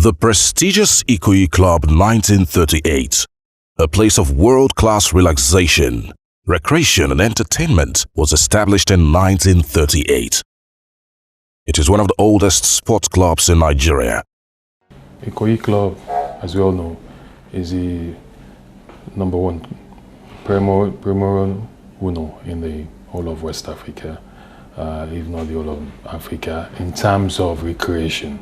The prestigious Ikoyi Club 1938, a place of world-class relaxation, recreation and entertainment, was established in 1938. It is one of the oldest sports clubs in Nigeria. Ikoyi Club, as we all know, is the number one primero uno in the whole of West Africa, if not the whole of Africa, in terms of recreation.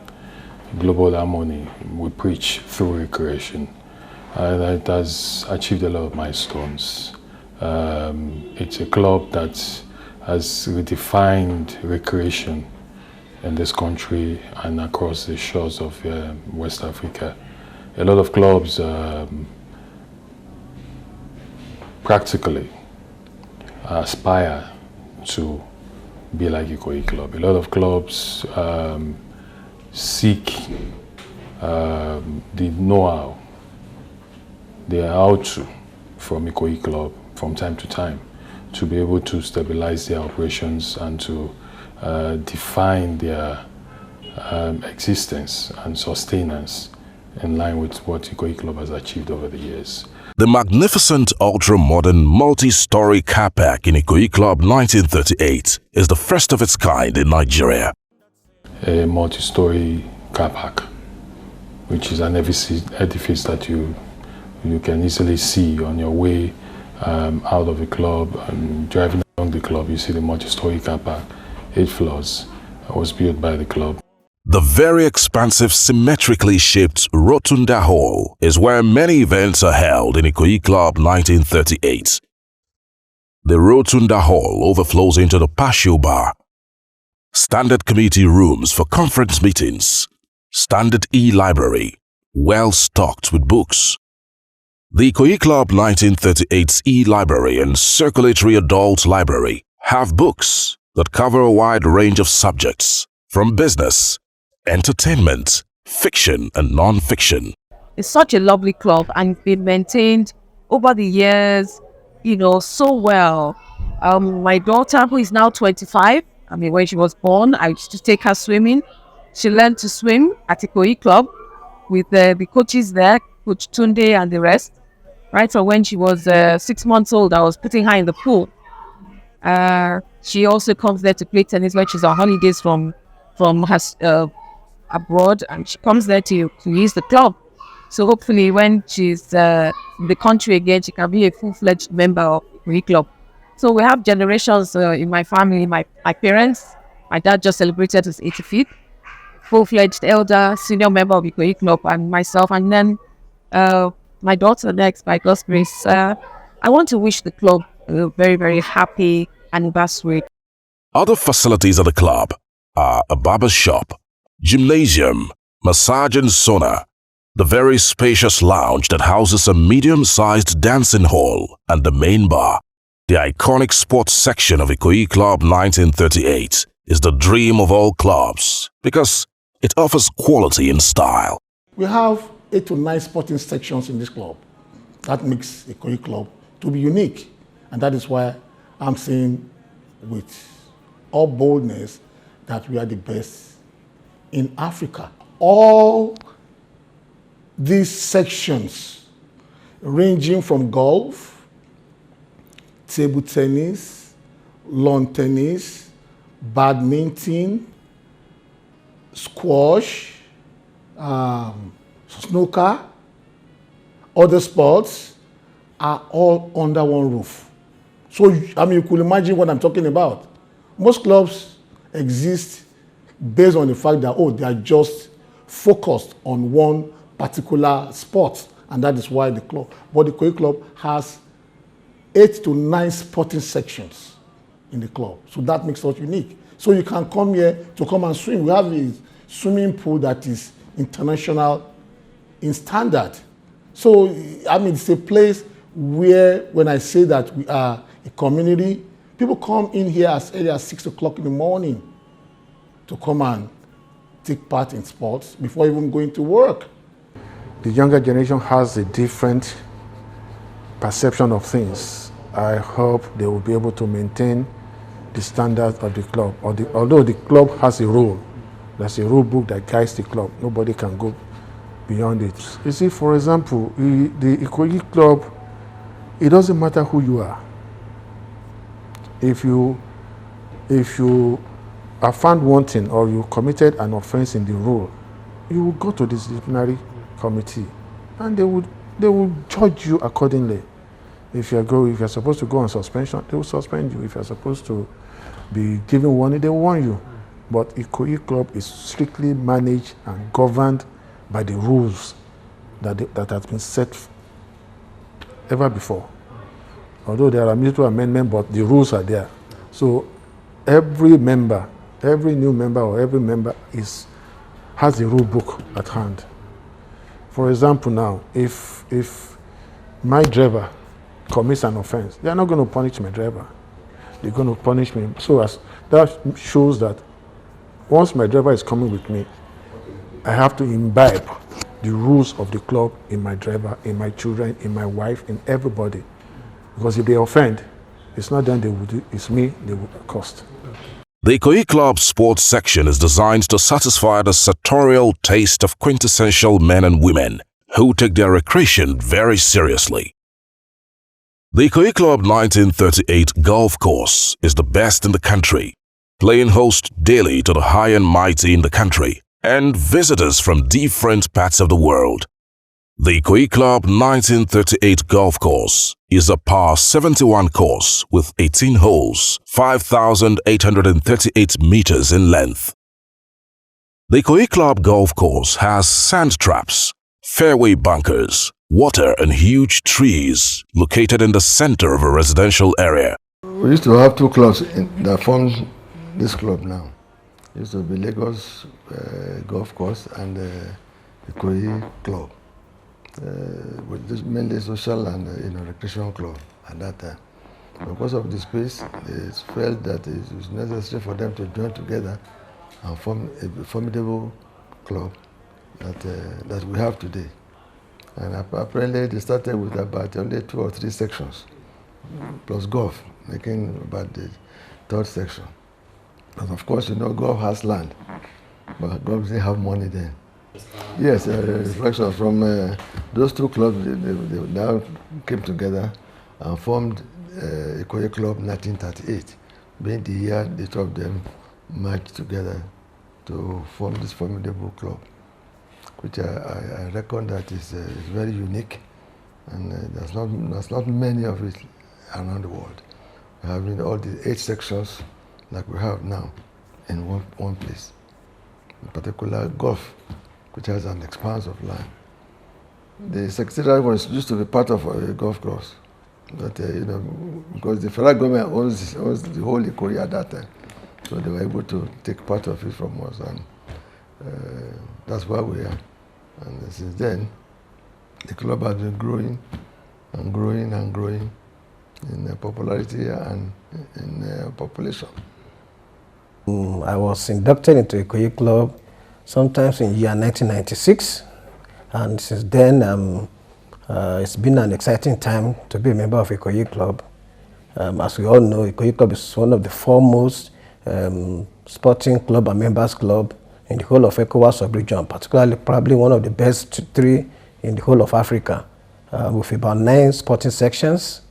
Global harmony, we preach through recreation. It has achieved a lot of milestones. It's a club that has redefined recreation in this country and across the shores of West Africa. A lot of clubs practically aspire to be like Ikoyi Club. A lot of clubs seek the know-how, the how-to from Ikoyi Club from time to time to be able to stabilize their operations and to define their existence and sustenance in line with what Ikoyi Club has achieved over the years. The magnificent ultra-modern multi-story car park in Ikoyi Club 1938 is the first of its kind in Nigeria. A multi-story car park, which is an edifice that you can easily see on your way out of the club and driving along the club. You see the multi-story car park, 8 floors, was built by the club. The very expansive, symmetrically shaped Rotunda Hall is where many events are held in Ikoyi Club 1938. The Rotunda Hall overflows into the patio bar, standard committee rooms for conference meetings, standard e-library, well stocked with books. The Ikoyi Club 1938's e-library and circulatory adult library have books that cover a wide range of subjects, from business, entertainment, fiction and non-fiction. It's such a lovely club and it's been maintained over the years, so well. My daughter, who is now 25, when she was born, I used to take her swimming. She learned to swim at Ikoyi Club with the coaches there, Coach Tunde and the rest. Right from when she was 6 months old, I was putting her in the pool. She also comes there to play tennis when she's on holidays from her abroad, and she comes there to use the club. So hopefully when she's in the country again, she can be a full-fledged member of Ikoyi Club. So we have generations in my family. My parents, my dad just celebrated his 85th, full-fledged elder, senior member of Ikoyi Club, and myself, and then my daughter next, by God's grace. I want to wish the club a very, very happy anniversary. Other facilities at the club are a barber shop, gymnasium, massage and sauna, the very spacious lounge that houses a medium-sized dancing hall, and the main bar. The iconic sports section of Ikoyi Club 1938 is the dream of all clubs because it offers quality and style. We have 8 to 9 sporting sections in this club. That makes Ikoyi Club to be unique. And that is why I'm saying with all boldness that we are the best in Africa. All these sections, ranging from golf, table tennis, lawn tennis, badminton, squash, snooker, other sports are all under one roof. So, you could imagine what I'm talking about. Most clubs exist based on the fact that, they are just focused on one particular sport, and that is why the Ikoyi Club has 8 to 9 sporting sections in the club. So that makes us unique. So you can come here to come and swim. We have a swimming pool that is international in standard. So, it's a place where, when I say that we are a community, people come in here as early as 6 o'clock in the morning to come and take part in sports before even going to work. The younger generation has a different perception of things. I hope they will be able to maintain the standards of the club. Although the club has a rule, there's a rule book that guides the club. Nobody can go beyond it. You see, for example, the Ikoyi Club, it doesn't matter who you are. If you are found wanting or you committed an offense in the rule, you will go to the disciplinary committee and they will judge you accordingly. If you're supposed to go on suspension, they will suspend you. If you're supposed to be given warning, they will warn you. But Ikoyi Club is strictly managed and governed by the rules that has been set ever before. Although there are mutual amendments, but the rules are there. So every new member or every member has the rule book at hand. For example, now, if my driver commits an offense, they are not going to punish my driver. They're going to punish me. So as that shows that once my driver is coming with me, I have to imbibe the rules of the club in my driver, in my children, in my wife, in everybody. Because if they offend, it's not them they will do, it's me they will cost. The Ikoyi Club sports section is designed to satisfy the sartorial taste of quintessential men and women who take their recreation very seriously. The Ikoyi Club 1938 golf course is the best in the country, playing host daily to the high and mighty in the country and visitors from different parts of the world. The Ikoyi Club 1938 golf course is a par 71 course with 18 holes, 5,838 meters in length. The Ikoyi Club golf course has sand traps, fairway bunkers, water and huge trees located in the center of a residential area. We used to have two clubs that formed this club now. It used to be Lagos Golf Course and Ikoyi Club. With this mainly social and recreation club at that time. Because of the space, they felt that it was necessary for them to join together and form a formidable club that we have today. And apparently they started with about only 2 or 3 sections, plus golf, making about the 3rd section. And of course, golf has land, but golf didn't have money then. Yes, reflection from those two clubs, they now came together and formed Ikoyi Club 1938, being the year the two of them merged together to form this formidable club, which I reckon that is very unique, and there's not many of it around the world. Having all the 8 sections like we have now in one place. In particular, golf, which has an expanse of land. The secretariat used to be part of a golf course, but because the federal government owns the whole Ikoyi at that time, so they were able to take part of it from us, and that's why we are. And since then, the club has been growing and growing and growing in popularity and in population. I was inducted into Ikoyi Club sometimes in year 1996, and since then it's been an exciting time to be a member of Ikoyi Club. As we all know, Ikoyi Club is one of the foremost sporting club and members club in the whole of ECOWAS sub-region, particularly probably one of the best 3 in the whole of Africa, with about 9 sporting sections.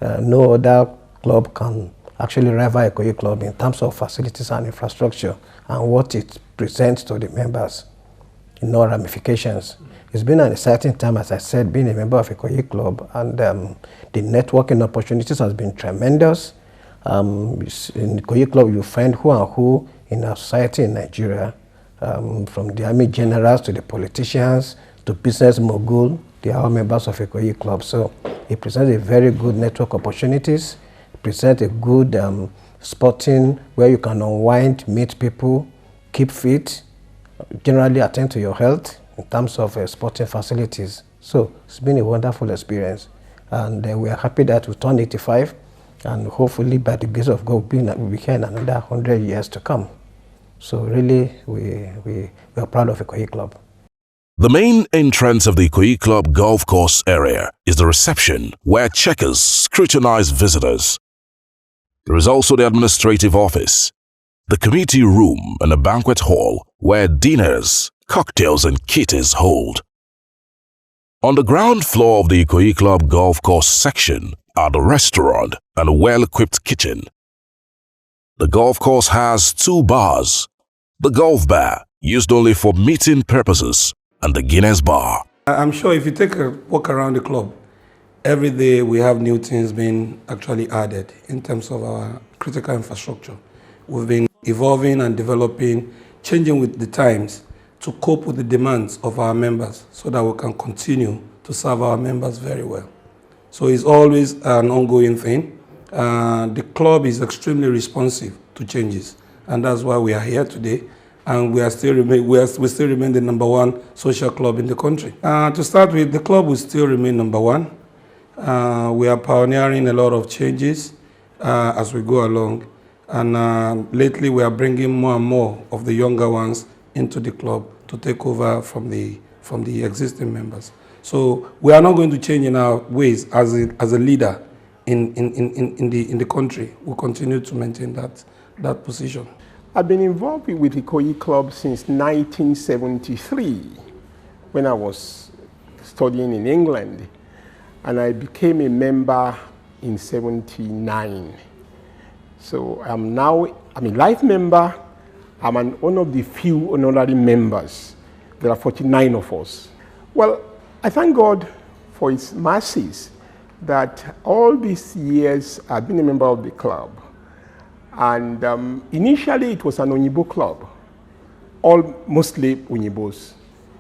No other club can actually rival Ikoyi Club in terms of facilities and infrastructure and what it presents to the members in all ramifications. It's been an exciting time, as I said, being a member of Ikoyi Club, and the networking opportunities has been tremendous. In Ikoyi Club, you find who and who in our society in Nigeria, from the army generals to the politicians to business mogul. They are all members of Ikoyi Club. So it presents a very good network opportunities. It presents a good sporting where you can unwind, meet people, keep fit, generally attend to your health in terms of sporting facilities. So it's been a wonderful experience, and we are happy that we turned 85, and hopefully by the grace of God we'll be here in another 100 years to come. So really we are proud of Ikoyi Club. The main entrance of the Ikoyi Club golf course area is the reception, where checkers scrutinize visitors. There is also the administrative office, the committee room, and a banquet hall where dinners, cocktails, and kitties hold. On the ground floor of the Ikoyi Club Golf Course section are the restaurant and a well-equipped kitchen. The golf course has 2 bars, the golf bar, used only for meeting purposes, and the Guinness bar. I'm sure if you take a walk around the club, every day we have new things being actually added in terms of our critical infrastructure. We've been evolving and developing, changing with the times to cope with the demands of our members so that we can continue to serve our members very well. So it's always an ongoing thing. The club is extremely responsive to changes, and that's why we are here today. And we still remain the #1 social club in the country. To start with, the club will still remain #1. We are pioneering a lot of changes as we go along. And lately we are bringing more and more of the younger ones into the club to take over from the existing members. So we are not going to change in our ways as a leader in the country. We'll continue to maintain that position. I've been involved with the Ikoyi Club since 1973 when I was studying in England, and I became a member in 79. So I'm now a life member. I'm one of the few honorary members. There are 49 of us. Well, I thank God for His mercies that all these years I've been a member of the club. And initially it was an Onyibo club, mostly Onyibos.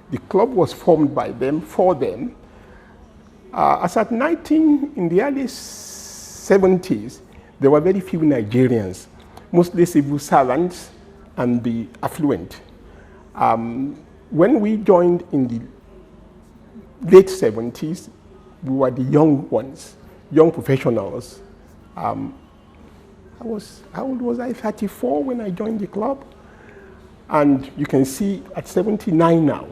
The club was formed by them, for them. As at in the early 70s, there were very few Nigerians, mostly civil servants and the affluent. When we joined in the late 70s, we were the young ones, young professionals. How old was I? 34 when I joined the club. And you can see at 79 now.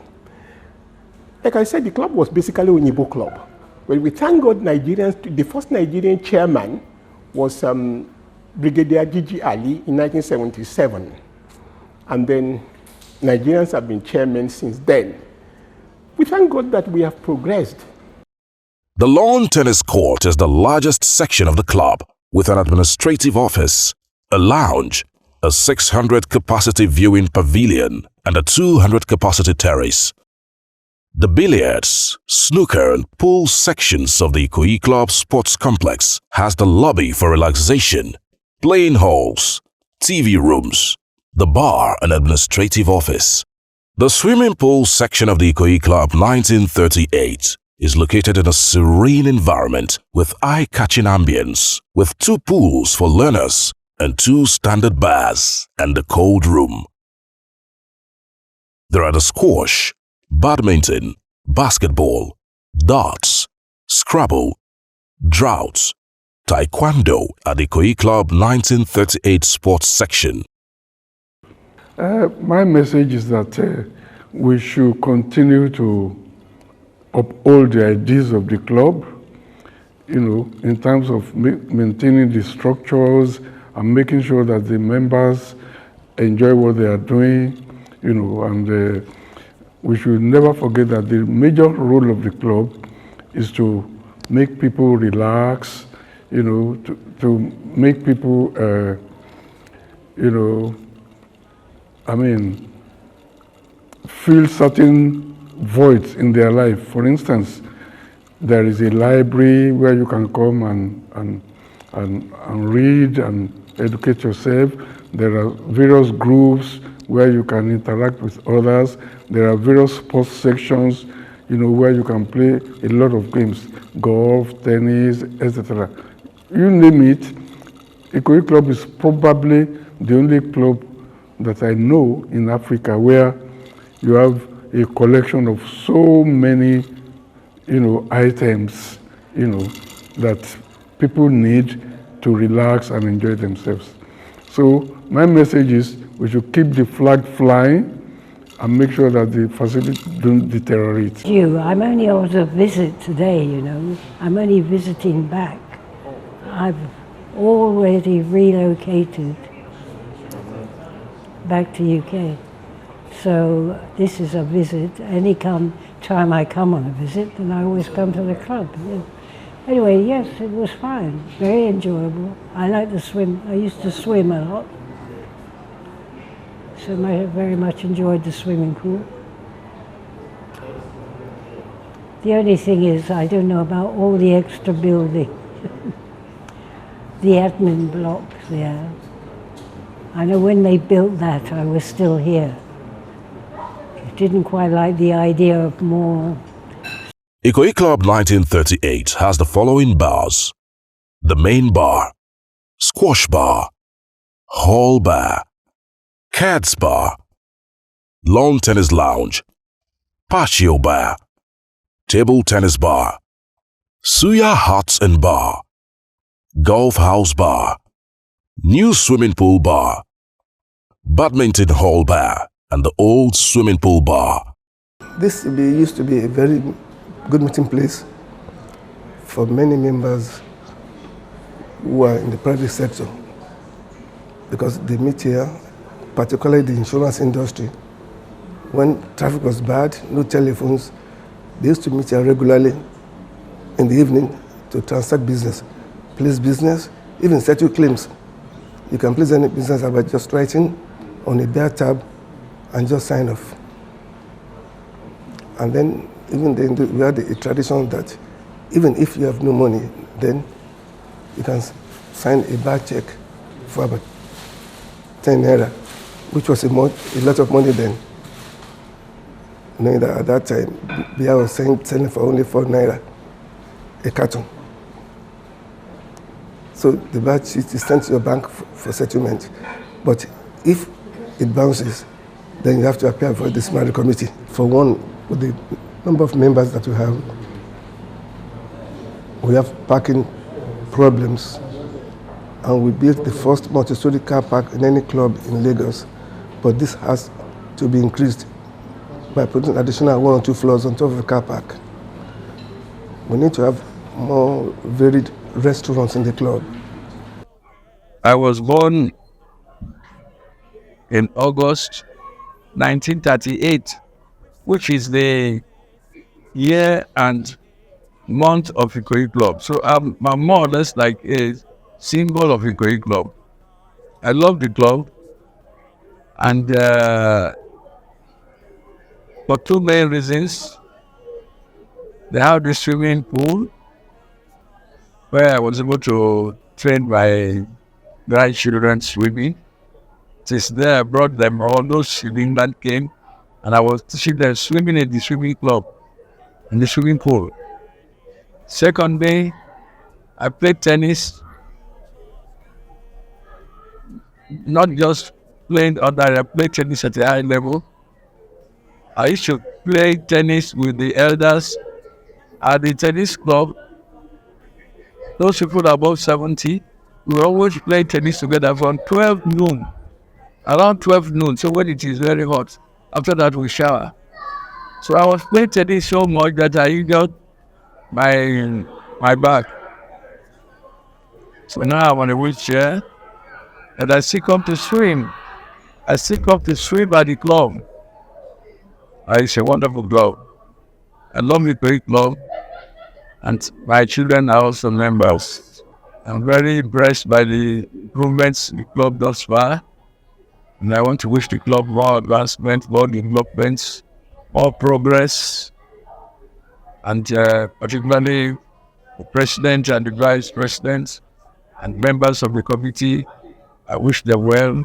Like I said, the club was basically an Onyibo club. Well, we thank God the first Nigerian chairman was Brigadier Gigi Ali in 1977. And then Nigerians have been chairmen since then. We thank God that we have progressed. The lawn tennis court is the largest section of the club, with an administrative office, a lounge, a 600-capacity viewing pavilion, and a 200-capacity terrace. The billiards, snooker, and pool sections of the Ikoyi Club Sports Complex has the lobby for relaxation, playing halls, TV rooms, the bar and administrative office. The swimming pool section of the Ikoyi Club 1938 is located in a serene environment with eye-catching ambience, with 2 pools for learners and 2 standard bars and a cold room. There are the squash, badminton, basketball, darts, Scrabble, droughts, taekwondo at the Ikoyi Club 1938 sports section. My message is that we should continue to uphold the ideas of the club, in terms of maintaining the structures and making sure that the members enjoy what they are doing, and we should never forget that the major role of the club is to make people relax, to make people, feel certain voids in their life. For instance, there is a library where you can come and read and educate yourself. There are various groups where you can interact with others. There are various sports sections, where you can play a lot of games, golf, tennis, etc. You name it, Ikoyi Club is probably the only club that I know in Africa where you have a collection of so many, items, that people need to relax and enjoy themselves. So my message is we should keep the flag flying and make sure that the facilities don't deteriorate. I'm only on a visit today, I'm only visiting back. I've already relocated back to UK. So this is a visit. time I come on a visit, then I always come to the club. Yeah. Anyway, yes, it was fine. Very enjoyable. I like to swim. I used to swim a lot. So I very much enjoyed the swimming pool. The only thing is, I don't know about all the extra building. The admin blocks there. I know when they built that, I was still here. I didn't quite like the idea of more. Ikoyi Club 1938 has the following bars: the main bar, squash bar, hall bar, cats bar, lawn tennis lounge, patio bar, table tennis bar, suya huts and bar, golf house bar, new swimming pool bar, badminton hall bar, and the old swimming pool bar. This used to be a very good meeting place for many members who are in the private sector, because they meet here, particularly the insurance industry. When traffic was bad, no telephones, they used to meet here regularly in the evening to transact business, place business, even settle claims. You can place any business by just writing on a bare tab and just sign off. And then even then we had a tradition that even if you have no money, then you can sign a bad check for about 10 naira, which was a lot of money then. Knowing that at that time, beer was selling for only 4 naira a carton. So the bad sheet is sent to your bank for settlement. But if it bounces, then you have to appear for the disciplinary committee. For one, with the number of members that we have parking problems, and we built the first multi-story car park in any club in Lagos. But this has to be increased by putting additional 1 or 2 floors on top of the car park. We need to have more varied restaurants in the club. I was born in August 1938, which is the year and month of Ikoyi Club. So I'm more or less like a symbol of Ikoyi Club. I love the club, and for 2 main reasons. They have the swimming pool where I was able to train my grandchildren swimming. Since there, I brought them all those in England came, and I was teaching them swimming in the swimming club, in the swimming pool. Second day, I played tennis, not just playing I played tennis at a high level. I used to play tennis with the elders at the tennis club. Those people above 70, we always play tennis together from 12 noon, around 12 noon, so when it is very hot. After that, we shower. So I was playing tennis so much that I injured my back. So now I'm on a wheelchair, and I still come to swim. I still come to swim at the club. It's a wonderful club. I love the great club, and my children are also members. I'm very impressed by the improvements the club thus far, and I want to wish the club more advancement, more developments, more progress, and particularly the president and the vice president and members of the committee. I wish them well,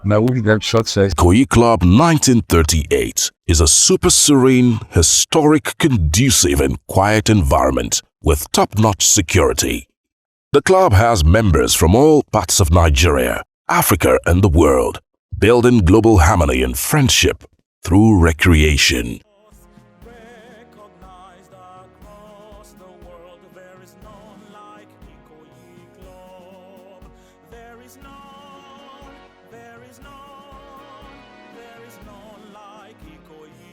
and I wish them success. Ikoyi Club 1938 is a super serene, historic, conducive and quiet environment with top-notch security. The club has members from all parts of Nigeria, Africa and the world, building global harmony and friendship through recreation. Recognized across the world, there is none like Ikoyi Club. There is none like Ikoyi